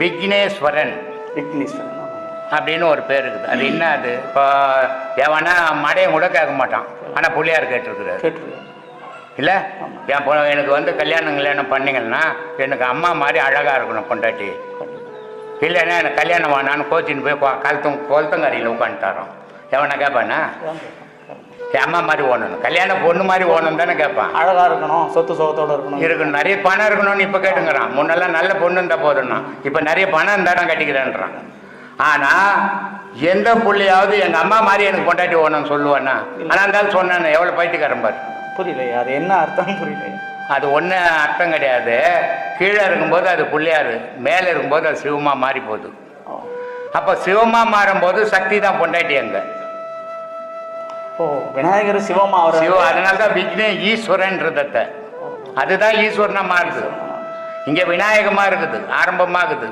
விக்னேஸ்வரன் விக்னேஸ்வரன். அப்படின்னு ஒரு பேர் இருக்குது. அது என்ன அது இப்போ எவனா மடையும் கூட கேட்க மாட்டான், ஆனால் பிள்ளையார் கேட்டிருக்குறாரு கேட்டிருக்கேன். இல்லை. என் எனக்கு வந்து கல்யாணம் பண்ணிங்கன்னா எனக்கு அம்மா மாதிரி அழகாக இருக்கணும் பொண்டாட்டி, இல்லைன்னா எனக்கு கல்யாணம் வேணான்னு கோச்சின்னு போய் கொளுத்தங்கரையில் உட்காந்துட்டாரோம். எவனை கேட்பானா என் அம்மா மாதிரி ஓடணும், கல்யாணம் பொண்ணு மாதிரி ஓடணும் தானே கேட்பான். அழகா இருக்கணும், சொத்து சுகத்தோட இருக்கணும், நிறைய பணம் இருக்கணும்னு இப்போ கேட்டுங்கிறான். முன்னெல்லாம் நல்ல பொண்ணு இருந்தால் போதும்னா, இப்போ நிறைய பணம் இருந்தால் நான் கட்டிக்கிறேன்றான். ஆனால் எந்த பிள்ளையாவது எங்கள் அம்மா மாதிரி எனக்கு பொண்டாட்டி ஓடணும்னு சொல்லுவானா? ஆனால் இருந்தாலும் சொன்னானே எவ்வளோ பைத்தியக்காரன் பாரு. புரியலையா? அது என்ன அர்த்தம் புரியலையா? அது ஒன்றும் அர்த்தம் கிடையாது. கீழே இருக்கும்போது அது பிள்ளையாரு, மேலே இருக்கும்போது அது சிவமா மாறி போகுது. அப்போ சிவமா மாறும்போது சக்தி தான் பொண்டாட்டி அங்கே. ஓ, விநாயகர் சிவமா சிவ, அதனால தான் விக்னே ஈஸ்வரன்றத, அதுதான் ஈஸ்வரனா மாறுது. இங்கே விநாயகமாக இருக்குது, ஆரம்பமாகுது.